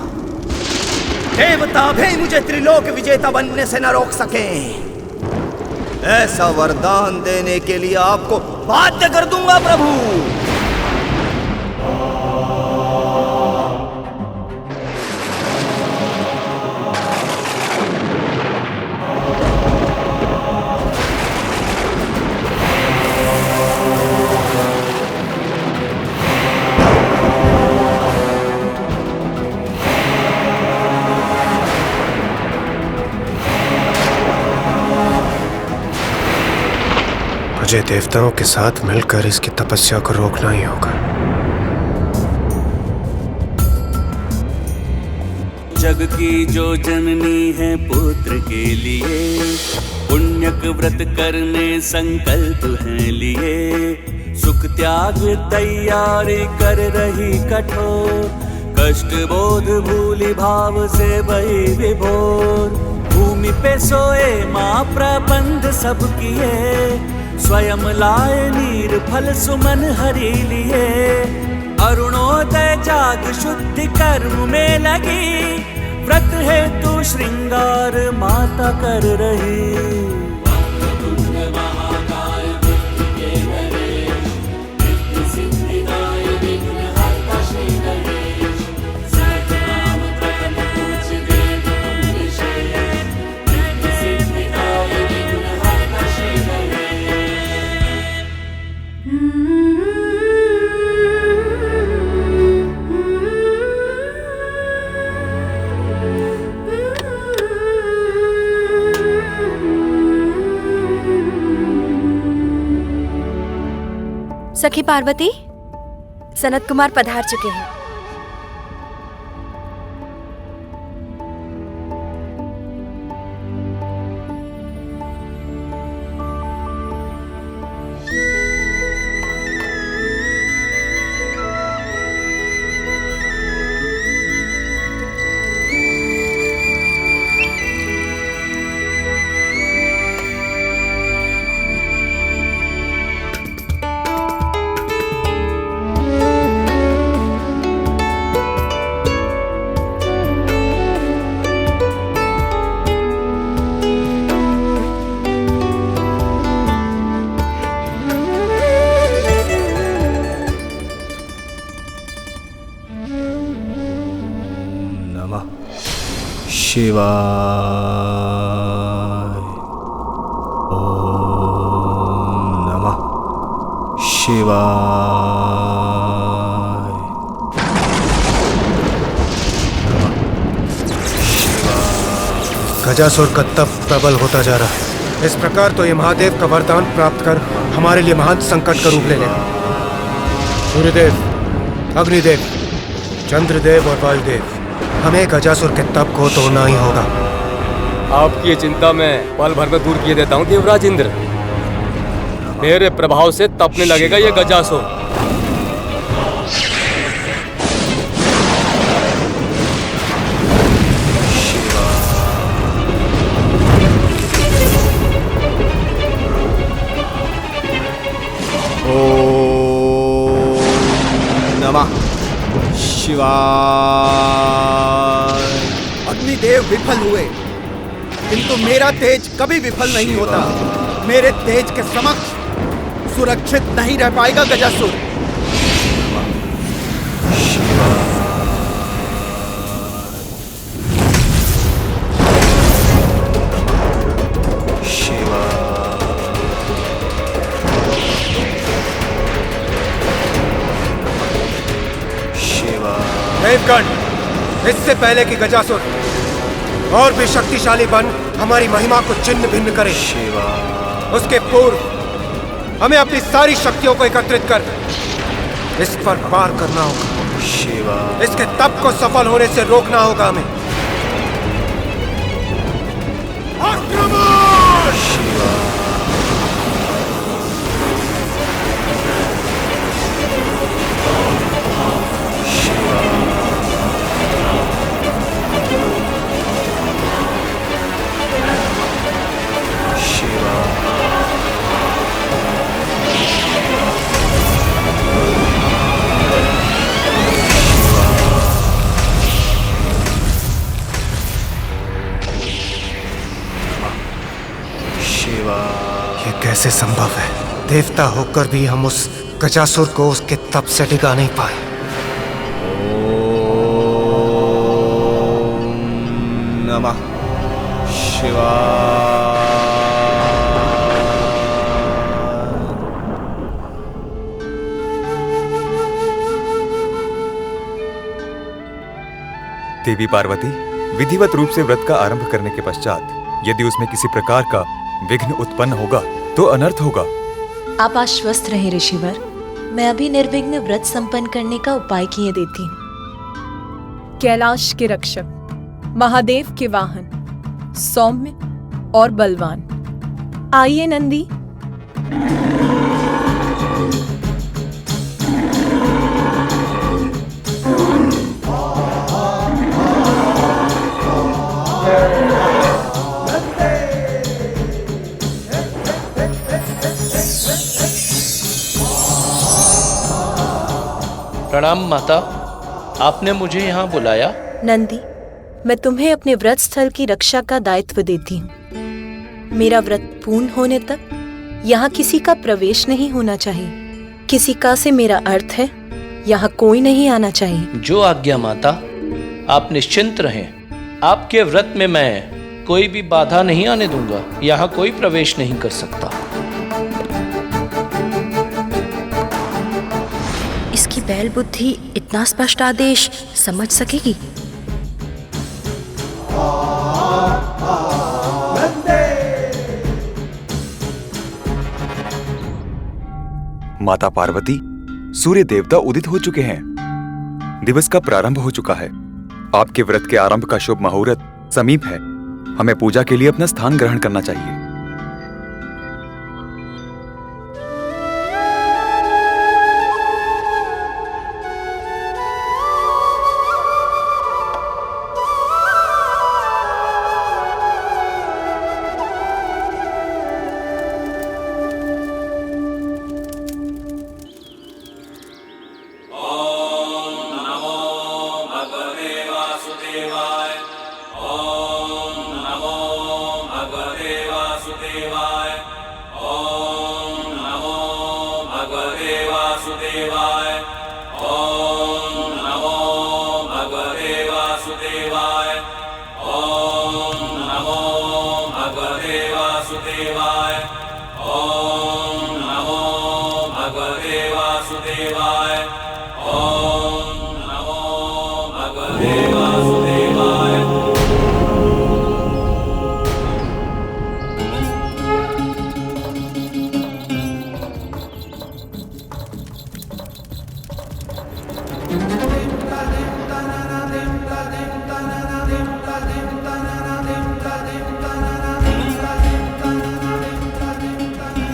देवता भी मुझे त्रिलोक विजेता बनने से न रोक सके। ऐसा वरदान देने के लिए आपको बाध्य कर दूंगा प्रभु। मुझे देवताओं के साथ मिलकर इसकी तपस्या को रोकना ही होगा। जग की जो जननी है पुत्र के लिए, पुण्यक व्रत करने संकल्प है लिए। सुख त्याग तैयारी कर रही कठोर, कष्ट बोध भूली भाव से बही विभोर। भूमि पे सोए माँ प्रबंध सब किए, स्वयं लाए नीर फल सुमन हरि लिए। अरुणोदय जाग शुद्धि कर्म में लगी, व्रत हेतु श्रृंगार माता कर रही। सखी पार्वती, सनत कुमार पधार चुके हैं। शिवाय। ओम नमः शिवाय। गजासुर का तप प्रबल होता जा रहा है। इस प्रकार तो ये महादेव का वरदान प्राप्त कर हमारे लिए महान संकट का रूप ले लेगा। सूर्यदेव, अग्निदेव, चंद्रदेव और वायुदेव, हमें गजासुर के तप को तोड़ना ही होगा। आपकी चिंता मैं पल भर में दूर किए देता हूँ देवराज इंद्र। मेरे प्रभाव से तपने लगेगा ये गजासुर। शिवाय। अग्निदेव विफल हुए, किंतु मेरा तेज कभी विफल नहीं होता। मेरे तेज के समक्ष सुरक्षित नहीं रह पाएगा गजासुर। देवगण, इससे पहले कि गजासुर और भी शक्तिशाली बन हमारी महिमा को छिन्न भिन्न करे, उसके पूर्व हमें अपनी सारी शक्तियों को एकत्रित कर इस पर पार करना होगा। इसके तप को सफल होने से रोकना होगा हमें। कैसे संभव है? देवता होकर भी हम उस गजासुर को उसके तप से डिगा नहीं पाए। नमः शिवाय। देवी पार्वती, विधिवत रूप से व्रत का आरंभ करने के पश्चात यदि उसमें किसी प्रकार का विघ्न उत्पन्न होगा तो अनर्थ होगा। आप आश्वस्त रहें ऋषिवर, मैं अभी निर्विघ्न व्रत संपन्न करने का उपाय किए देती हूँ। कैलाश के रक्षक, महादेव के वाहन, सौम्य और बलवान, आइए नंदी। प्रणाम माता, आपने मुझे यहाँ बुलाया? नंदी, मैं तुम्हें अपने व्रत स्थल की रक्षा का दायित्व देती हूँ। मेरा व्रत पूर्ण होने तक यहाँ किसी का प्रवेश नहीं होना चाहिए। किसी का से मेरा अर्थ है, यहाँ कोई नहीं आना चाहिए। जो आज्ञा माता, आप निश्चिंत रहें। आपके व्रत में मैं कोई भी बाधा नहीं आने दूंगा। यहाँ कोई प्रवेश नहीं कर सकता। इसकी बैल बुद्धि इतना स्पष्ट आदेश समझ सकेगी? माता पार्वती, सूर्य देवता उदित हो चुके हैं। दिवस का प्रारंभ हो चुका है। आपके व्रत के आरंभ का शुभ मुहूर्त समीप है। हमें पूजा के लिए अपना स्थान ग्रहण करना चाहिए।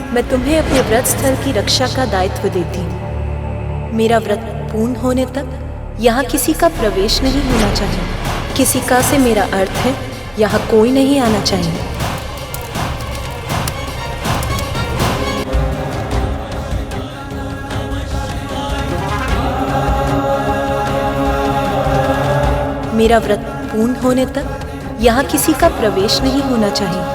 मैं तुम्हें अपने व्रत स्थल की रक्षा का दायित्व देती हूँ। मेरा व्रत पूर्ण होने तक यहाँ किसी का प्रवेश नहीं होना चाहिए। किसी का से मेरा अर्थ है, यहाँ कोई नहीं आना चाहिए। मेरा व्रत पूर्ण होने तक यहाँ किसी का प्रवेश नहीं होना चाहिए।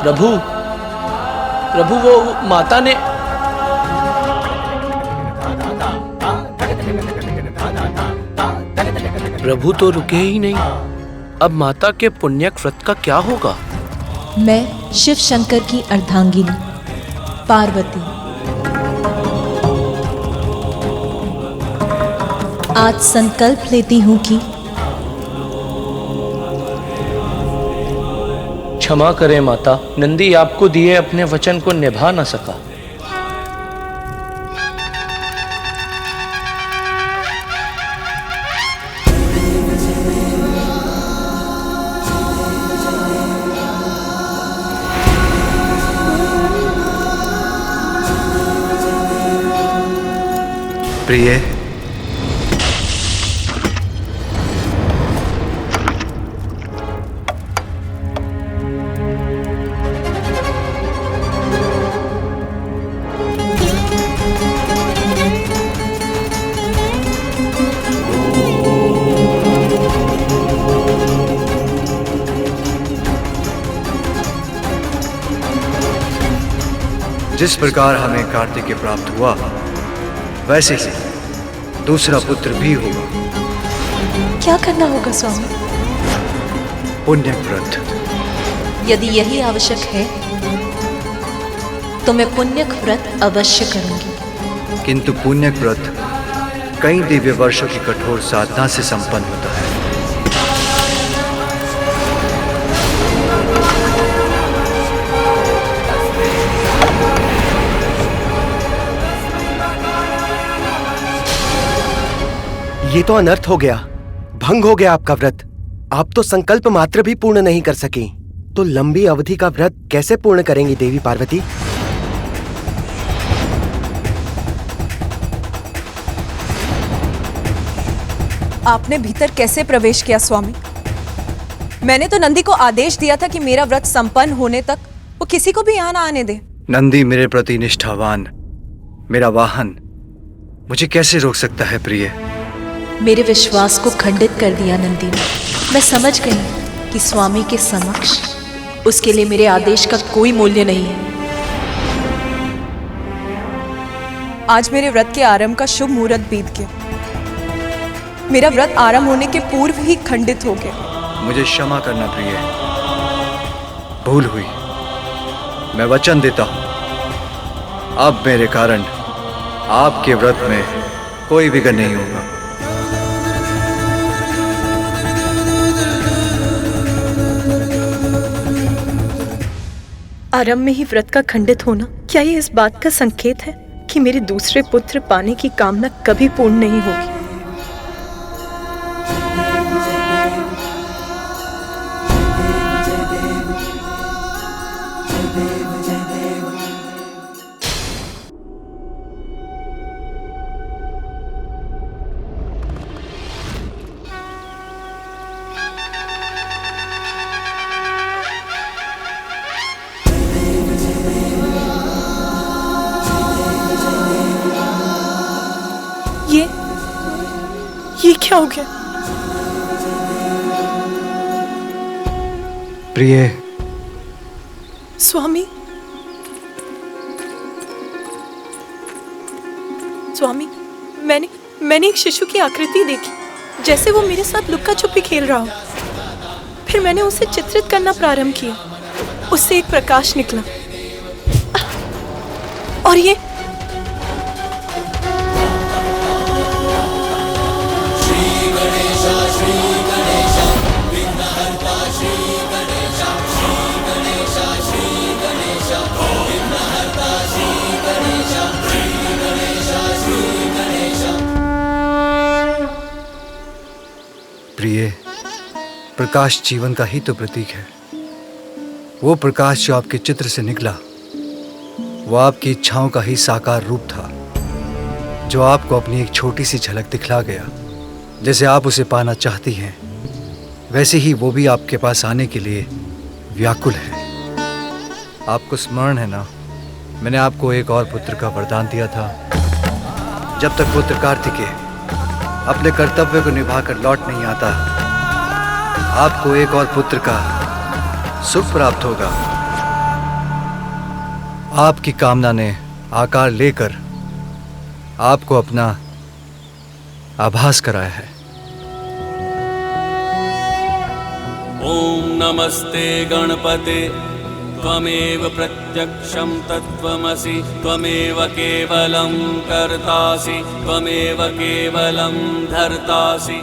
प्रभु, प्रभु वो माता ने प्रभु तो रुके ही नहीं। अब माता के पुण्यक व्रत का क्या होगा? मैं शिव शंकर की अर्धांगिनी पार्वती आज संकल्प लेती हूँ कि क्षमा करें माता, नंदी आपको दिए अपने वचन को निभा न सका। प्रिय, जिस प्रकार हमें कार्तिकेय प्राप्त हुआ वैसे ही दूसरा पुत्र भी होगा। क्या करना होगा स्वामी? पुण्य व्रत। यदि यही आवश्यक है तो मैं पुण्यक व्रत अवश्य करूंगी। किंतु पुण्यक व्रत कई दिव्य वर्षों की कठोर साधना से संपन्न होता है। ये तो अनर्थ हो गया, भंग हो गया आपका व्रत। आप तो संकल्प मात्र भी पूर्ण नहीं कर सके, तो लंबी अवधि का व्रत कैसे पूर्ण करेंगी देवी पार्वती? आपने भीतर कैसे प्रवेश किया स्वामी? मैंने तो नंदी को आदेश दिया था कि मेरा व्रत संपन्न होने तक वो किसी को भी यहाँ ना आने दे। नंदी मेरे प्रति निष्ठावान, मेरा वाहन, मुझे कैसे रोक सकता है प्रिय? मेरे विश्वास को खंडित कर दिया नंदी ने। मैं समझ गई कि स्वामी के समक्ष उसके लिए मेरे आदेश का कोई मूल्य नहीं है। आज मेरे व्रत के आरंभ का शुभ मुहूर्त बीत गया। मेरा व्रत आरंभ होने के पूर्व ही खंडित हो गया। मुझे क्षमा करना प्रिय, भूल हुई। मैं वचन देता हूं अब मेरे कारण आपके व्रत में कोई विघ्न नहीं होगा। आरंभ में ही व्रत का खंडित होना, क्या ये इस बात का संकेत है कि मेरे दूसरे पुत्र पाने की कामना कभी पूर्ण नहीं होगी? ये क्या हो गया? प्रिय। स्वामी, स्वामी, मैंने एक शिशु की आकृति देखी, जैसे वो मेरे साथ लुक्का छुपी खेल रहा हो। फिर मैंने उसे चित्रित करना प्रारंभ किया। उससे एक प्रकाश निकला और ये प्रिय, प्रकाश जीवन का ही तो प्रतीक है। वो प्रकाश जो आपके चित्र से निकला, वो आपकी इच्छाओं का ही साकार रूप था, जो आपको अपनी एक छोटी सी झलक दिखला गया। जैसे आप उसे पाना चाहती हैं, वैसे ही वो भी आपके पास आने के लिए व्याकुल है। आपको स्मरण है ना, मैंने आपको एक और पुत्र का वरदान दिया था। जब तक पुत्र कार्तिकेय अपने कर्तव्य को निभाकर लौट नहीं आता, आपको एक और पुत्र का सुख प्राप्त होगा। आपकी कामना ने आकार लेकर आपको अपना आभास कराया है। ओम नमस्ते गणपते त्वमेव प्रत्यक्षं तत्त्वमसि त्वमेव केवलं कर्तासि त्वमेव केवलं धर्तासि।